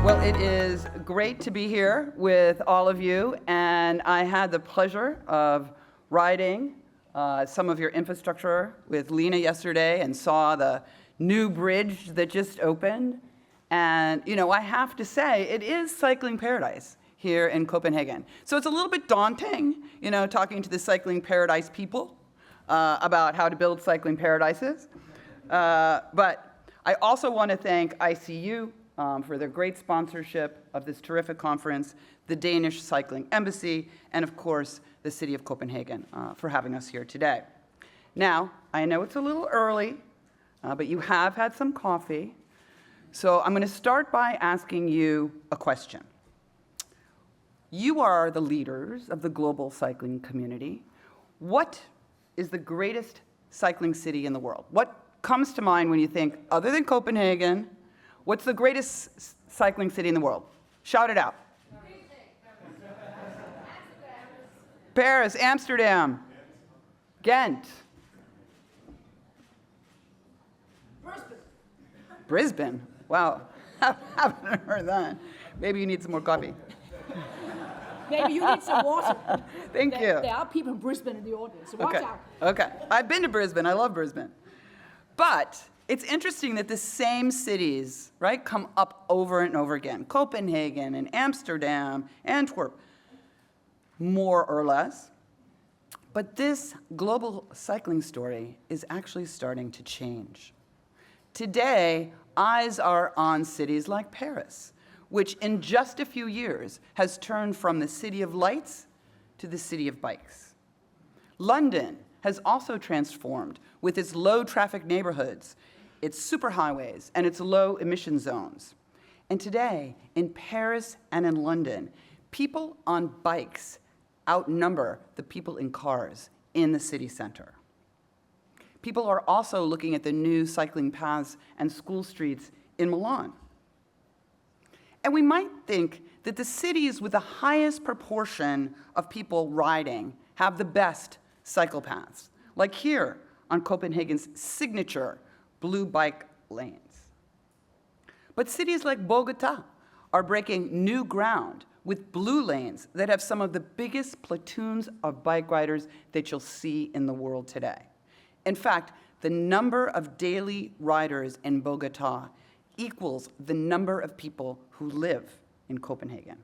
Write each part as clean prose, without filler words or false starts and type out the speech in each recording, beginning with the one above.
Well, it is great to be here with all of you, and I had the pleasure of riding some of your infrastructure with Lena yesterday and saw the new bridge that just opened. And, you know, I have to say, it is cycling paradise here in Copenhagen. So it's a little bit daunting, you know, talking to the cycling paradise people about how to build cycling paradises. But I also want to thank ICU for their great sponsorship of this terrific conference, the Danish Cycling Embassy, and of course, the City of Copenhagen for having us here today. Now, I know it's a little early, but you have had some coffee. So I'm going to start by asking you a question. You are the leaders of the global cycling community. What is the greatest cycling city in the world? What comes to mind when you think, other than Copenhagen, what's the greatest cycling city in the world? Shout it out. Paris, Amsterdam, Ghent. Brisbane. Wow, haven't heard that. Maybe you need some more coffee. Maybe you need some water. Thank you. There are people in Brisbane in the audience, so watch out. Okay, I've been to Brisbane. I love Brisbane. But it's interesting that the same cities, right, come up over and over again. Copenhagen and Amsterdam, Antwerp, more or less. But this global cycling story is actually starting to change. Today, eyes are on cities like Paris, which in just a few years has turned from the city of lights to the city of bikes. London has also transformed with its low traffic neighborhoods, its superhighways, and its low emission zones. And today, in Paris and in London, people on bikes outnumber the people in cars in the city center. People are also looking at the new cycling paths and school streets in Milan. And we might think that the cities with the highest proportion of people riding have the best cycle paths, like here on Copenhagen's signature blue bike lanes. But cities like Bogota are breaking new ground with blue lanes that have some of the biggest platoons of bike riders that you'll see in the world today. In fact, the number of daily riders in Bogota equals the number of people who live in Copenhagen.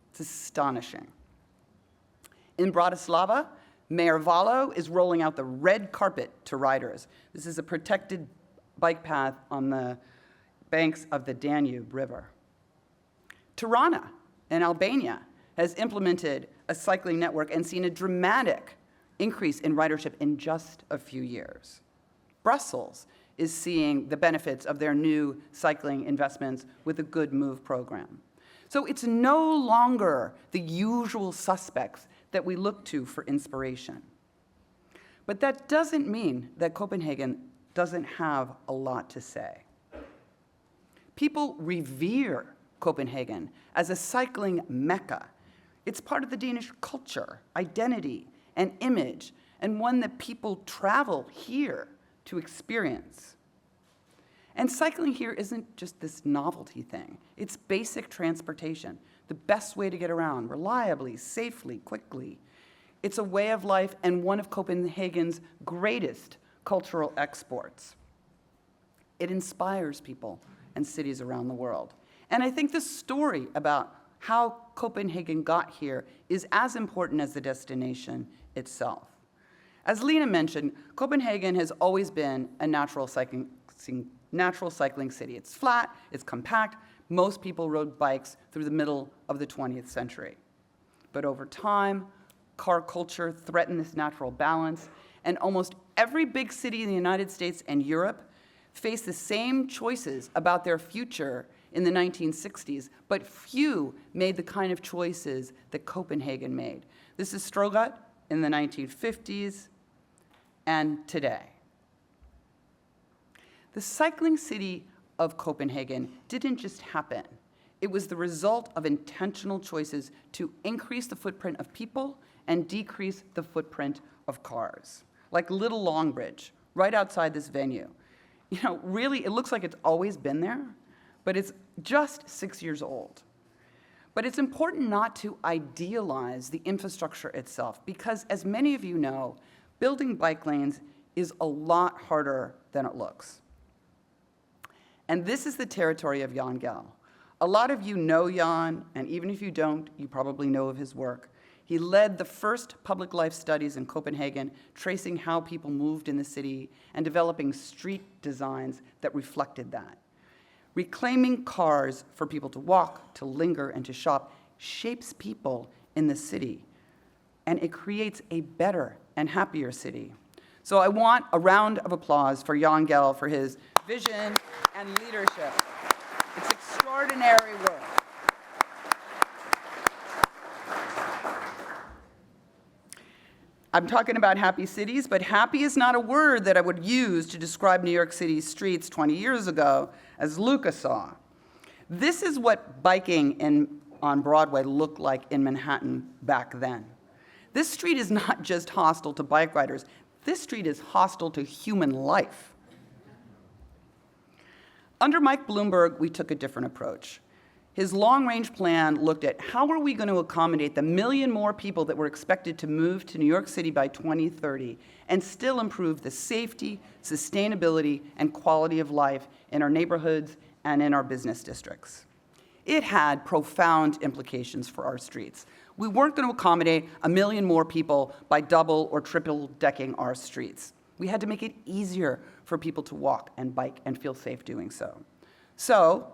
It's astonishing. In Bratislava, Mayor Valo is rolling out the red carpet to riders. This is a protected bike path on the banks of the Danube River. Tirana in Albania has implemented a cycling network and seen a dramatic increase in ridership in just a few years. Brussels is seeing the benefits of their new cycling investments with the Good Move program. So it's no longer the usual suspects that we look to for inspiration. But that doesn't mean that Copenhagen doesn't have a lot to say. People revere Copenhagen as a cycling mecca. It's part of the Danish culture, identity, and image, and one that people travel here to experience. And cycling here isn't just this novelty thing. It's basic transportation, the best way to get around, reliably, safely, quickly. It's a way of life and one of Copenhagen's greatest cultural exports. It inspires people and cities around the world. And I think the story about how Copenhagen got here is as important as the destination itself. As Lena mentioned, Copenhagen has always been a natural cycling city. It's flat, it's compact. Most people rode bikes through the middle of the 20th century. But over time, car culture threatened this natural balance, and almost every big city in the United States and Europe faced the same choices about their future in the 1960s, but few made the kind of choices that Copenhagen made. This is Strogat in the 1950s and today. The cycling city of Copenhagen didn't just happen. It was the result of intentional choices to increase the footprint of people and decrease the footprint of cars, like Little Longbridge, right outside this venue. You know, really, it looks like it's always been there, but it's just 6 years old. But it's important not to idealize the infrastructure itself because, as many of you know, building bike lanes is a lot harder than it looks. And this is the territory of Jan Gehl. A lot of you know Jan, and even if you don't, you probably know of his work. He led the first public life studies in Copenhagen, tracing how people moved in the city and developing street designs that reflected that. Reclaiming cars for people to walk, to linger, and to shop shapes people in the city, and it creates a better and happier city. So I want a round of applause for Jan Gehl for his vision and leadership. It's extraordinary work. I'm talking about happy cities, but happy is not a word that I would use to describe New York City's streets 20 years ago, as Luca saw. This is what biking on Broadway looked like in Manhattan back then. This street is not just hostile to bike riders. This street is hostile to human life. Under Mike Bloomberg, we took a different approach. His long-range plan looked at how are we going to accommodate the million more people that were expected to move to New York City by 2030 and still improve the safety, sustainability, and quality of life in our neighborhoods and in our business districts. It had profound implications for our streets. We weren't going to accommodate a million more people by double or triple decking our streets. We had to make it easier for people to walk and bike and feel safe doing so. So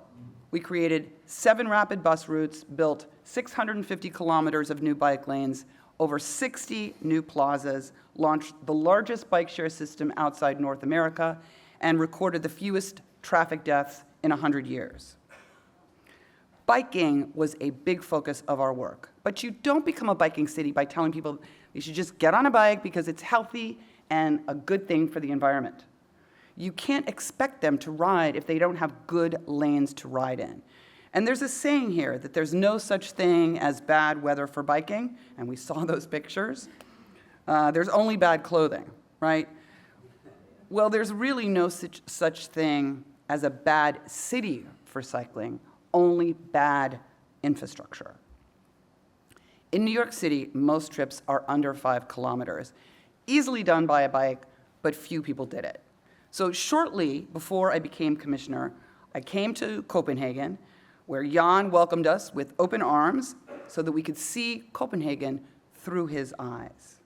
we created 7 rapid bus routes, built 650 kilometers of new bike lanes, over 60 new plazas, launched the largest bike share system outside North America, and recorded the fewest traffic deaths in 100 years. Biking was a big focus of our work, but you don't become a biking city by telling people they should just get on a bike because it's healthy and a good thing for the environment. You can't expect them to ride if they don't have good lanes to ride in. And there's a saying here that there's no such thing as bad weather for biking, and we saw those pictures. There's only bad clothing, right? Well, there's really no such thing as a bad city for cycling, only bad infrastructure. In New York City, most trips are under 5 kilometers, easily done by a bike, but few people did it. So shortly before I became commissioner, I came to Copenhagen, where Jan welcomed us with open arms so that we could see Copenhagen through his eyes.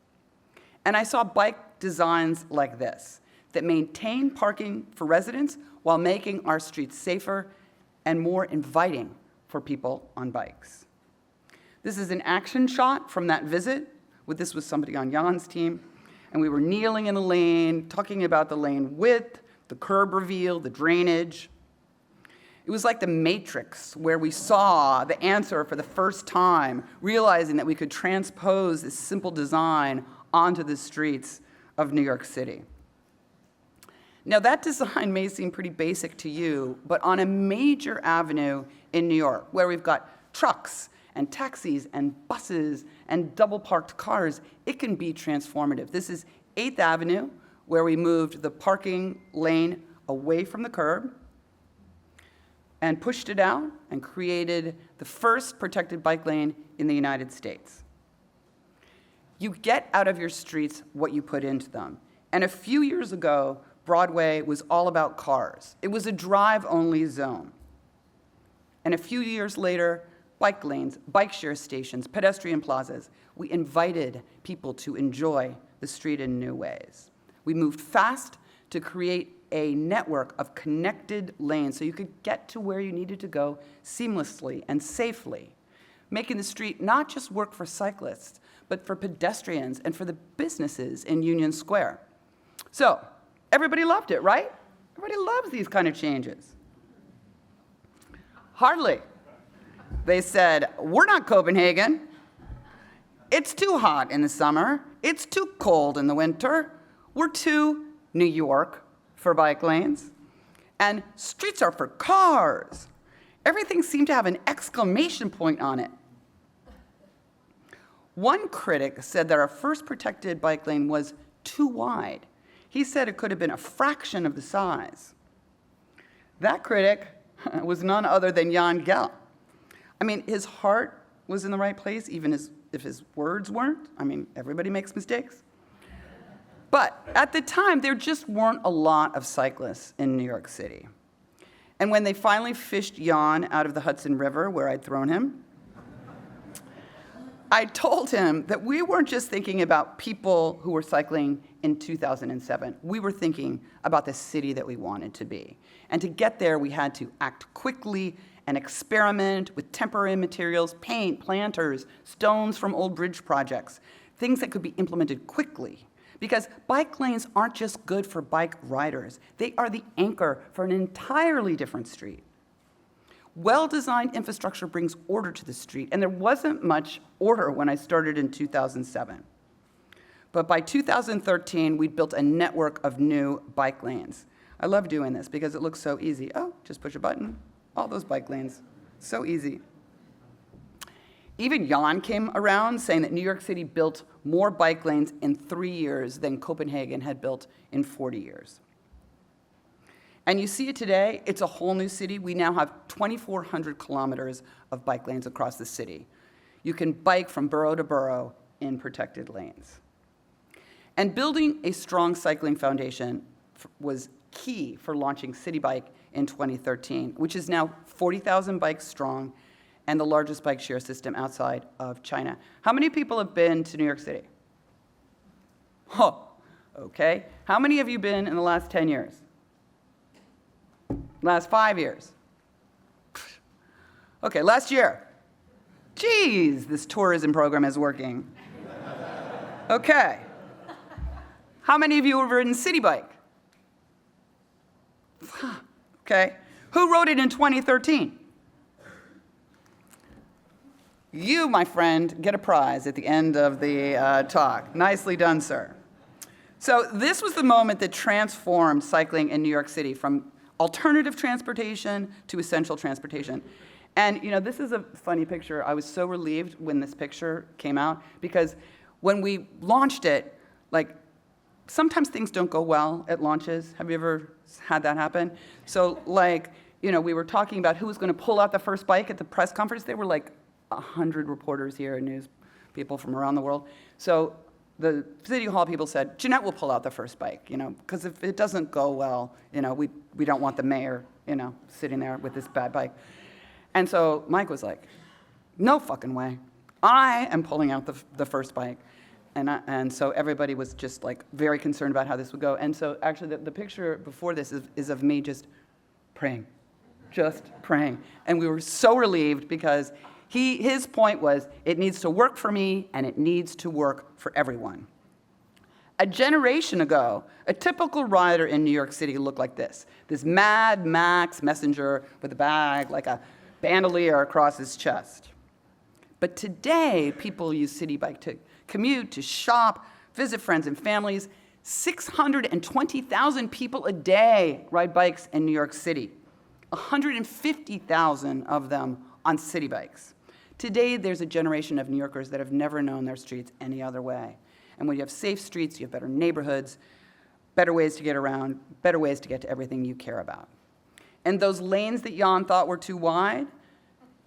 And I saw bike designs like this that maintain parking for residents while making our streets safer and more inviting for people on bikes. This is an action shot from that visit. This was somebody on Jan's team. And we were kneeling in the lane, talking about the lane width, the curb reveal, the drainage. It was like the Matrix, where we saw the answer for the first time, realizing that we could transpose this simple design onto the streets of New York City. Now, that design may seem pretty basic to you, but on a major avenue in New York, where we've got trucks and taxis and buses and double-parked cars, it can be transformative. This is 8th Avenue, where we moved the parking lane away from the curb and pushed it out and created the first protected bike lane in the United States. You get out of your streets what you put into them. And a few years ago, Broadway was all about cars. It was a drive-only zone. And a few years later, bike lanes, bike share stations, pedestrian plazas. We invited people to enjoy the street in new ways. We moved fast to create a network of connected lanes so you could get to where you needed to go seamlessly and safely, making the street not just work for cyclists, but for pedestrians and for the businesses in Union Square. So, everybody loved it, right? Everybody loves these kind of changes. Hardly. They said, we're not Copenhagen. It's too hot in the summer. It's too cold in the winter. We're too New York for bike lanes. And streets are for cars. Everything seemed to have an exclamation point on it. One critic said that our first protected bike lane was too wide. He said it could have been a fraction of the size. That critic was none other than Jan Gehl. I mean, his heart was in the right place, even if his words weren't. I mean, everybody makes mistakes. But at the time, there just weren't a lot of cyclists in New York City. And when they finally fished Jan out of the Hudson River, where I'd thrown him, I told him that we weren't just thinking about people who were cycling in 2007. We were thinking about the city that we wanted to be. And to get there, we had to act quickly and experiment with temporary materials, paint, planters, stones from old bridge projects, things that could be implemented quickly. Because bike lanes aren't just good for bike riders. They are the anchor for an entirely different street. Well-designed infrastructure brings order to the street, and there wasn't much order when I started in 2007. But by 2013, we'd built a network of new bike lanes. I love doing this because it looks so easy. Oh, just push a button, all those bike lanes, so easy. Even Jan came around saying that New York City built more bike lanes in 3 years than Copenhagen had built in 40 years. And you see it today, it's a whole new city. We now have 2,400 kilometers of bike lanes across the city. You can bike from borough to borough in protected lanes. And building a strong cycling foundation was key for launching City Bike in 2013, which is now 40,000 bikes strong and the largest bike share system outside of China. How many people have been to New York City? Oh, okay. How many have you been in the last 10 years? Last 5 years? Okay, last year. Geez, this tourism program is working. Okay. How many of you have ridden City Bike? Okay. Who rode it in 2013? You, my friend, get a prize at the end of the talk. Nicely done, sir. So this was the moment that transformed cycling in New York City from alternative transportation to essential transportation. And you know, this is a funny picture. I was so relieved when this picture came out because when we launched it, like, sometimes things don't go well at launches. Have you ever had that happen? So like, you know, we were talking about who was going to pull out the first bike at the press conference. There were like 100 reporters here and news people from around the world. So the City Hall people said, Janette will pull out the first bike, you know, because if it doesn't go well, you know, we don't want the mayor, you know, sitting there with this bad bike. And so Mike was like, no fucking way. I am pulling out the first bike. And so everybody was just like very concerned about how this would go. And so actually the picture before this is of me just praying. And we were so relieved because his point was, it needs to work for me and it needs to work for everyone. A generation ago, a typical rider in New York City looked like this Mad Max messenger with a bag like a bandolier across his chest. But today, people use City Bike to commute, to shop, visit friends and families. 620,000 people a day ride bikes in New York City. 150,000 of them on City Bikes. Today, there's a generation of New Yorkers that have never known their streets any other way. And when you have safe streets, you have better neighborhoods, better ways to get around, better ways to get to everything you care about. And those lanes that Jan thought were too wide,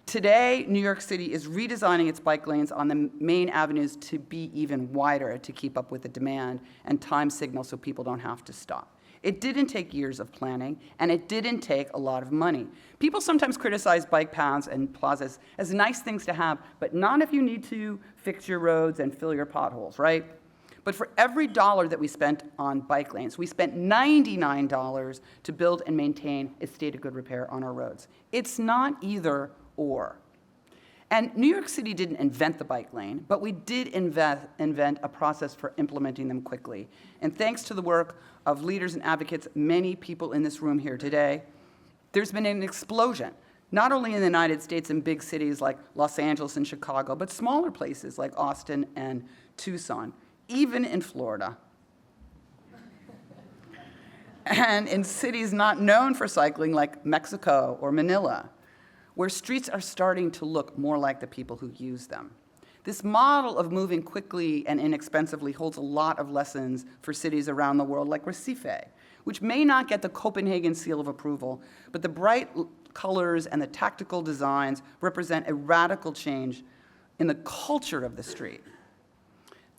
today, New York City is redesigning its bike lanes on the main avenues to be even wider to keep up with the demand and time signal so people don't have to stop. It didn't take years of planning, and it didn't take a lot of money. People sometimes criticize bike paths and plazas as nice things to have, but not if you need to fix your roads and fill your potholes, right? But for every dollar that we spent on bike lanes, we spent $99 to build and maintain a state of good repair on our roads. It's not either or. And New York City didn't invent the bike lane, but we did invent a process for implementing them quickly. And thanks to the work of leaders and advocates, many people in this room here today, there's been an explosion, not only in the United States and big cities like Los Angeles and Chicago, but smaller places like Austin and Tucson, even in Florida. And in cities not known for cycling like Mexico or Manila, where streets are starting to look more like the people who use them. This model of moving quickly and inexpensively holds a lot of lessons for cities around the world like Recife, which may not get the Copenhagen seal of approval, but the bright colors and the tactical designs represent a radical change in the culture of the street.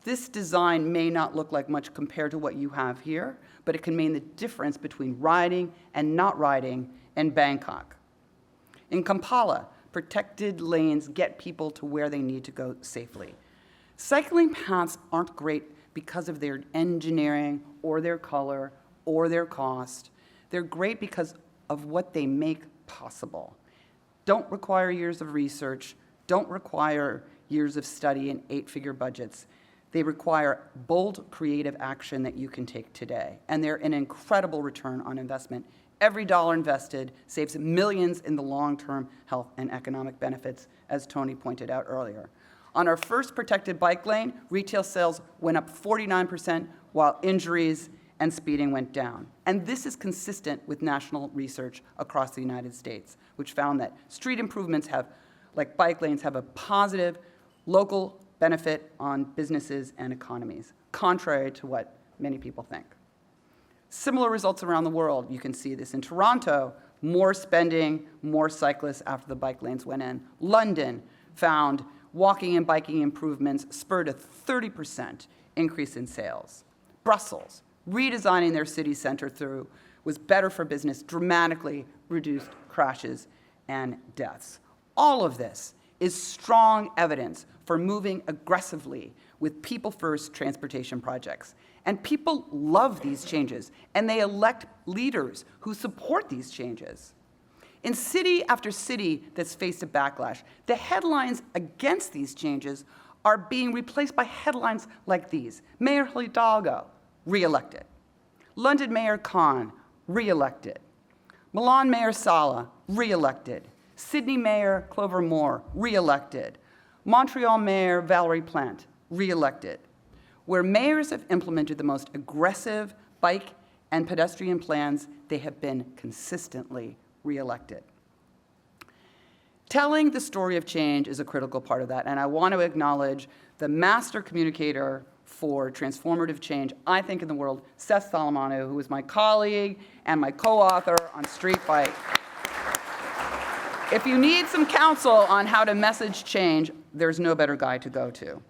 This design may not look like much compared to what you have here, but it can mean the difference between riding and not riding in Bangkok. In Kampala, protected lanes get people to where they need to go safely. Cycling paths aren't great because of their engineering or their color or their cost. They're great because of what they make possible. Don't require years of research, don't require years of study and 8-figure budgets. They require bold, creative action that you can take today. And they're an incredible return on investment. Every dollar invested saves millions in the long-term health and economic benefits, as Tony pointed out earlier. On our first protected bike lane, retail sales went up 49%, while injuries and speeding went down. And this is consistent with national research across the United States, which found that street improvements like bike lanes, have a positive local benefit on businesses and economies, contrary to what many people think. Similar results around the world. You can see this in Toronto, more spending, more cyclists after the bike lanes went in. London found walking and biking improvements spurred a 30% increase in sales. Brussels, redesigning their city center through was better for business, dramatically reduced crashes and deaths. All of this is strong evidence for moving aggressively with people-first transportation projects. And people love these changes, and they elect leaders who support these changes. In city after city that's faced a backlash, the headlines against these changes are being replaced by headlines like these. Mayor Hidalgo, re-elected. London Mayor Khan, re-elected. Milan Mayor Sala, re-elected. Sydney Mayor Clover Moore, re-elected. Montreal Mayor Valerie Plante, re-elected. Where mayors have implemented the most aggressive bike and pedestrian plans, they have been consistently re-elected. Telling the story of change is a critical part of that, and I want to acknowledge the master communicator for transformative change, I think, in the world, Seth Solomonu, who is my colleague and my co-author on Street Bike. If you need some counsel on how to message change, there's no better guy to go to.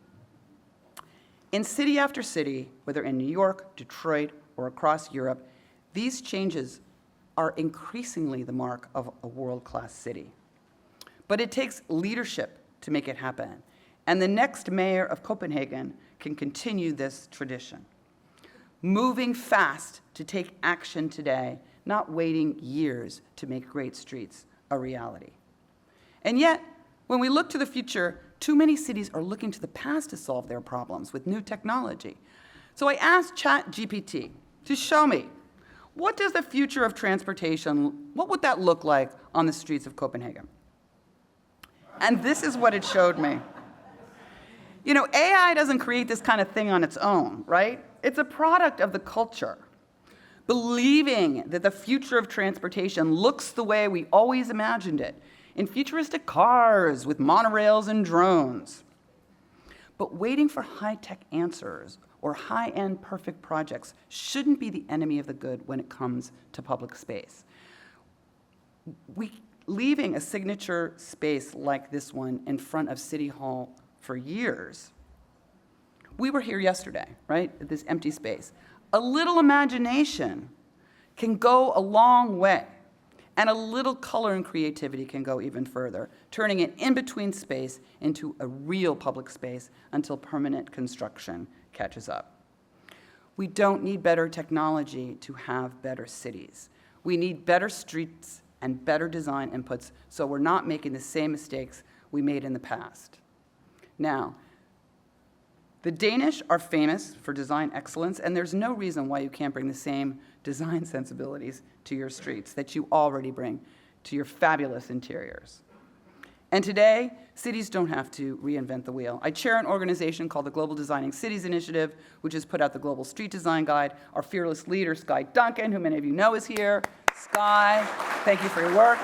In city after city, whether in New York, Detroit, or across Europe, these changes are increasingly the mark of a world-class city. But it takes leadership to make it happen. And the next mayor of Copenhagen can continue this tradition. Moving fast to take action today, not waiting years to make great streets a reality. And yet, when we look to the future, too many cities are looking to the past to solve their problems with new technology. So I asked ChatGPT to show me, what does the future of transportation, what would that look like on the streets of Copenhagen? And this is what it showed me. You know, AI doesn't create this kind of thing on its own, right? It's a product of the culture. Believing that the future of transportation looks the way we always imagined it, in futuristic cars with monorails and drones. But waiting for high-tech answers or high-end perfect projects shouldn't be the enemy of the good when it comes to public space. Leaving a signature space like this one in front of City Hall for years. We were here yesterday, right, at this empty space. A little imagination can go a long way, and a little color and creativity can go even further, turning an in-between space into a real public space until permanent construction catches up. We don't need better technology to have better cities. We need better streets and better design inputs so we're not making the same mistakes we made in the past. Now, the Danish are famous for design excellence, and there's no reason why you can't bring the same design sensibilities to your streets that you already bring to your fabulous interiors. And today, cities don't have to reinvent the wheel. I chair an organization called the Global Designing Cities Initiative, which has put out the Global Street Design Guide. Our fearless leader, Skye Duncan, who many of you know is here. Skye, thank you for your work.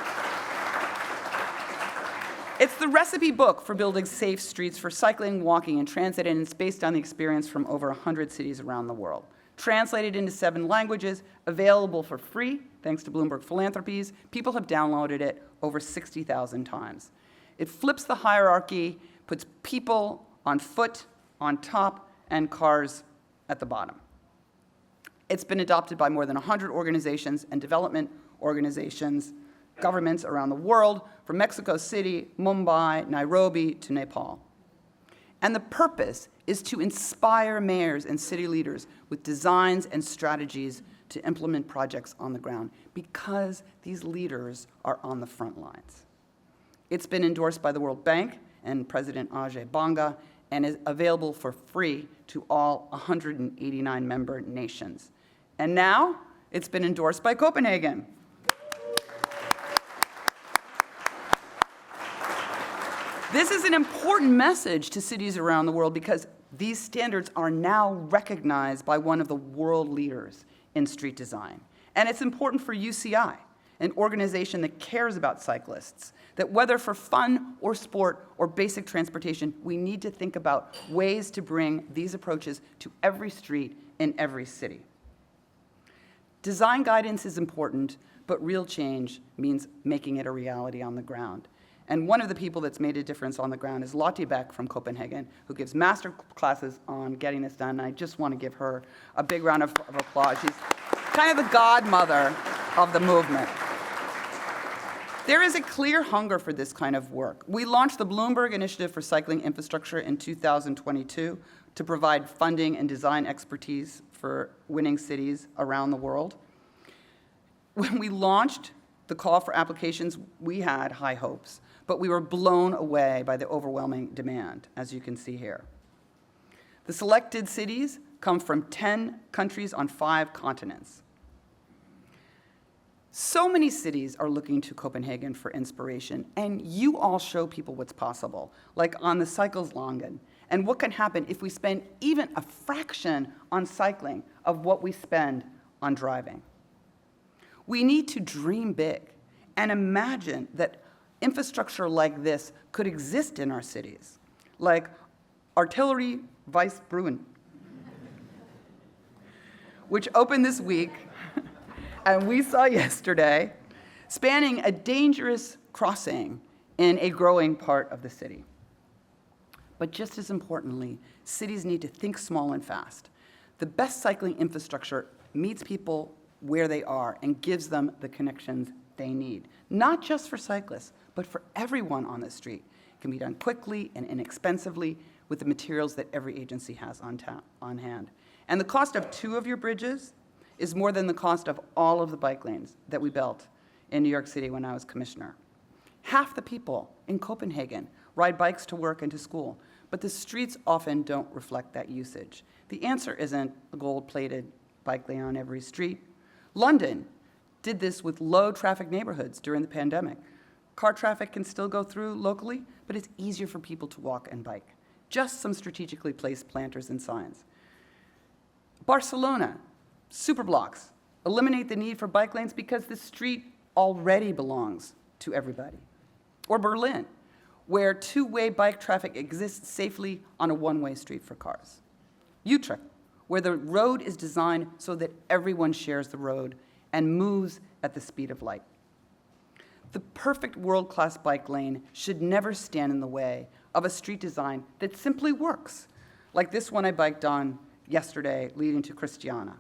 It's the recipe book for building safe streets for cycling, walking, and transit, and it's based on the experience from over 100 cities around the world. translated into 7 languages, available for free, thanks to Bloomberg Philanthropies. People have downloaded it over 60,000 times. It flips the hierarchy, puts people on foot, on top, and cars at the bottom. It's been adopted by more than 100 organizations and development organizations, governments around the world, from Mexico City, Mumbai, Nairobi, to Nepal. And the purpose is to inspire mayors and city leaders with designs and strategies to implement projects on the ground, because these leaders are on the front lines. It's been endorsed by the World Bank and President Ajay Banga, and is available for free to all 189 member nations. And now it's been endorsed by Copenhagen. This is an important message to cities around the world, because these standards are now recognized by one of the world leaders in street design. And it's important for UCI, an organization that cares about cyclists, that whether for fun or sport or basic transportation, we need to think about ways to bring these approaches to every street in every city. Design guidance is important, but real change means making it a reality on the ground. And one of the people that's made a difference on the ground is Lotte Beck from Copenhagen, who gives master classes on getting this done. And I just want to give her a big round of applause. She's kind of the godmother of the movement. There is a clear hunger for this kind of work. We launched the Bloomberg Initiative for Cycling Infrastructure in 2022 to provide funding and design expertise for winning cities around the world. When we launched the call for applications, we had high hopes, but we were blown away by the overwhelming demand, as you can see here. The selected cities come from 10 countries on 5 continents. So many cities are looking to Copenhagen for inspiration, and you all show people what's possible, like on the Cykelslongen, and what can happen if we spend even a fraction on cycling of what we spend on driving. We need to dream big and imagine that infrastructure like this could exist in our cities, like Artillery Weiss Bruin, which opened this week, and we saw yesterday, spanning a dangerous crossing in a growing part of the city. But just as importantly, cities need to think small and fast. The best cycling infrastructure meets people where they are and gives them the connections they need, not just for cyclists, but for everyone on the street. It can be done quickly and inexpensively with the materials that every agency has on hand. And the cost of 2 of your bridges is more than the cost of all of the bike lanes that we built in New York City when I was commissioner. Half the people in Copenhagen ride bikes to work and to school, but the streets often don't reflect that usage. The answer isn't a gold-plated bike lane on every street. London did this with low-traffic neighborhoods during the pandemic. Car traffic can still go through locally, but it's easier for people to walk and bike. Just some strategically placed planters and signs. Barcelona, superblocks, eliminate the need for bike lanes because the street already belongs to everybody. Or Berlin, where 2-way bike traffic exists safely on a 1-way street for cars. Utrecht, where the road is designed so that everyone shares the road and moves at the speed of light. The perfect world-class bike lane should never stand in the way of a street design that simply works, like this one I biked on yesterday leading to Christiana.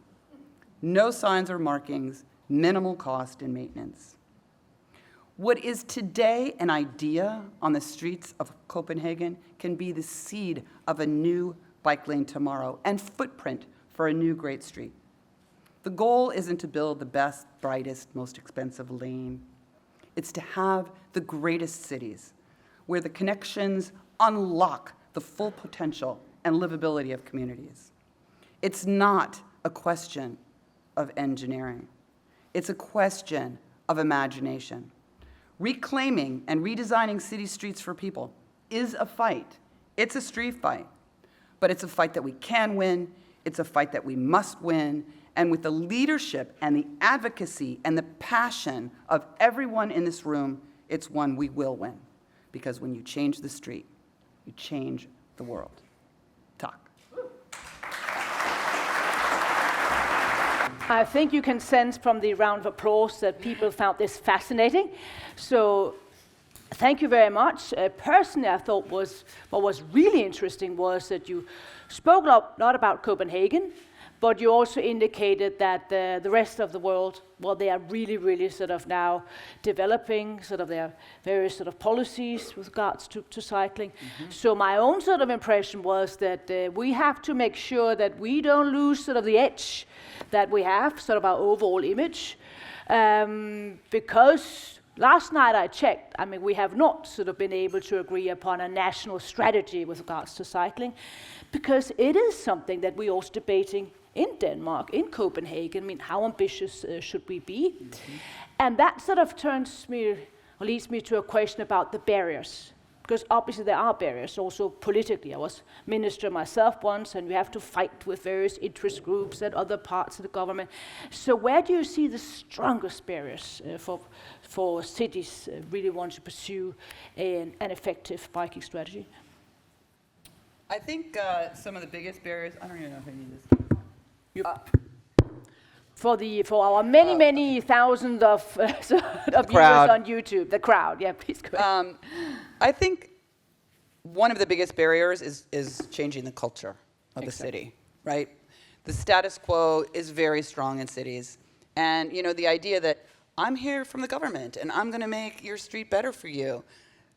No signs or markings, minimal cost and maintenance. What is today an idea on the streets of Copenhagen can be the seed of a new bike lane tomorrow and footprint for a new great street. The goal isn't to build the best, brightest, most expensive lane. It's to have the greatest cities where the connections unlock the full potential and livability of communities. It's not a question of engineering. It's a question of imagination. Reclaiming and redesigning city streets for people is a fight. It's a street fight. But it's a fight that we can win. It's a fight that we must win. And with the leadership and the advocacy and the passion of everyone in this room, it's one we will win. Because when you change the street, you change the world. Talk. I think you can sense from the round of applause that people found this fascinating. So thank you very much. Personally, I thought what was really interesting was that you spoke a lot about Copenhagen, but you also indicated that the rest of the world, well, they are really, really sort of now developing sort of their various sort of policies with regards to cycling. So my own sort of impression was that we have to make sure that we don't lose sort of the edge that we have, sort of our overall image, because last night I checked, I mean, we have not sort of been able to agree upon a national strategy with regards to cycling, because it is something that we're also debating in Denmark, in Copenhagen. I mean, how ambitious should we be? And that sort of leads me to a question about the barriers. Because obviously there are barriers also politically. I was minister myself once, and we have to fight with various interest groups and other parts of the government. So where do you see the strongest barriers for cities really want to pursue an effective biking strategy? I think some of the biggest barriers, I don't even know if I need this. For our many thousands of viewers on YouTube, the crowd, yeah, please go ahead. I think one of the biggest barriers is changing the culture of the city, right? The status quo is very strong in cities. And, you know, the idea that I'm here from the government and I'm going to make your street better for you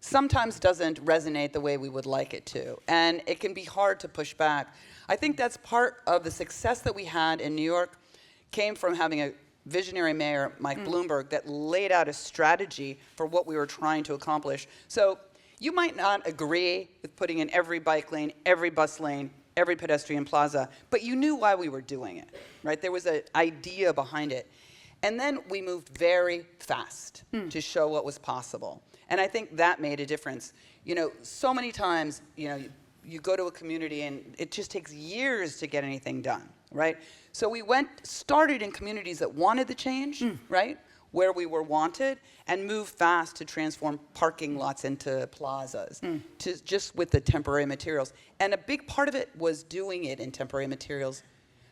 sometimes doesn't resonate the way we would like it to. And it can be hard to push back. I think that's part of the success that we had in New York came from having a visionary mayor, Mike Bloomberg, that laid out a strategy for what we were trying to accomplish. So you might not agree with putting in every bike lane, every bus lane, every pedestrian plaza, but you knew why we were doing it, right? There was an idea behind it. And then we moved very fast to show what was possible. And I think that made a difference. You know, so many times, you know, you go to a community and it just takes years to get anything done, right? So we started in communities that wanted the change, right? Where we were wanted, and moved fast to transform parking lots into plazas, to just with the temporary materials. And a big part of it was doing it in temporary materials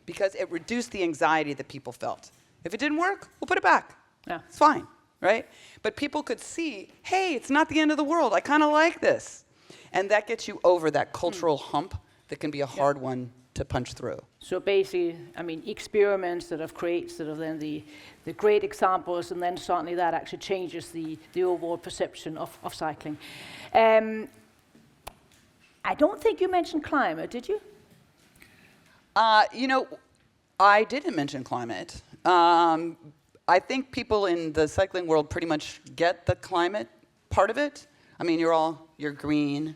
because it reduced the anxiety that people felt. If it didn't work, we'll put it back. Yeah. It's fine, right? But people could see, hey, it's not the end of the world. I kind of like this. And that gets you over that cultural hump that can be a hard one to punch through. So basically, I mean, experiments that have created sort of then the great examples, and then certainly that actually changes the overall perception of cycling. I don't think you mentioned climate, did you? You know, I didn't mention climate. I think people in the cycling world pretty much get the climate part of it. I mean, you're green.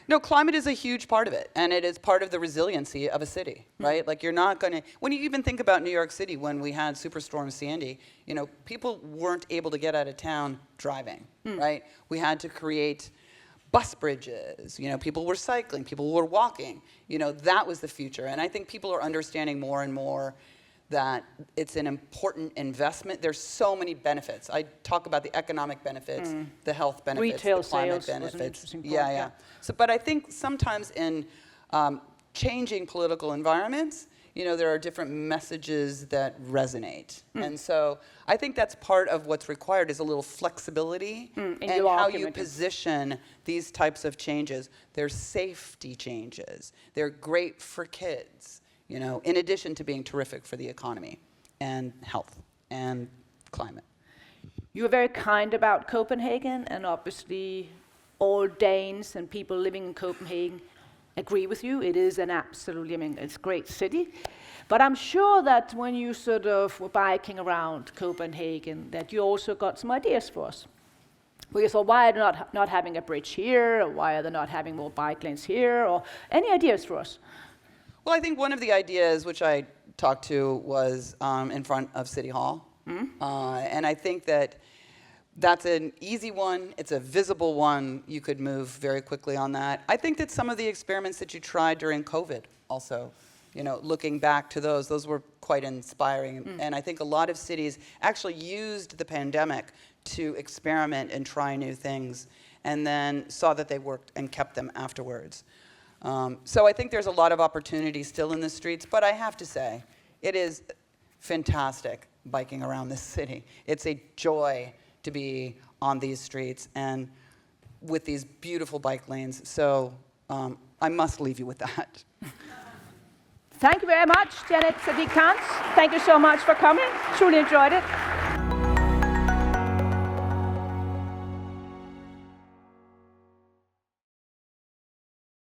No, climate is a huge part of it, and it is part of the resiliency of a city, right? Like you're not going to, when you even think about New York City, when we had Superstorm Sandy, you know, people weren't able to get out of town driving, right? We had to create bus bridges, you know, people were cycling, people were walking, you know, that was the future. And I think people are understanding more and more that it's an important investment. There's so many benefits. I talk about the economic benefits, the health benefits, retail the climate sales benefits. Yeah. So, but I think sometimes in changing political environments, you know, there are different messages that resonate. And so I think that's part of what's required is a little flexibility in how you position these types of changes. They're safety changes. They're great for kids, you know, in addition to being terrific for the economy and health and climate. You were very kind about Copenhagen, and obviously all Danes and people living in Copenhagen agree with you. It is an absolutely, I mean, it's a great city. But I'm sure that when you sort of were biking around Copenhagen, that you also got some ideas for us. We thought, why are they not having a bridge here? Or why are they not having more bike lanes here? Or any ideas for us? Well, I think one of the ideas which I talked to was in front of City Hall. And I think that that's an easy one. It's a visible one. You could move very quickly on that. I think that some of the experiments that you tried during COVID also, you know, looking back to those were quite inspiring. And I think a lot of cities actually used the pandemic to experiment and try new things and then saw that they worked and kept them afterwards. So I think there's a lot of opportunity still in the streets, but I have to say, it is fantastic biking around this city. It's a joy to be on these streets and with these beautiful bike lanes. So I must leave you with that. Thank you very much, Janette Sadik-Khan. Thank you so much for coming. Truly enjoyed it.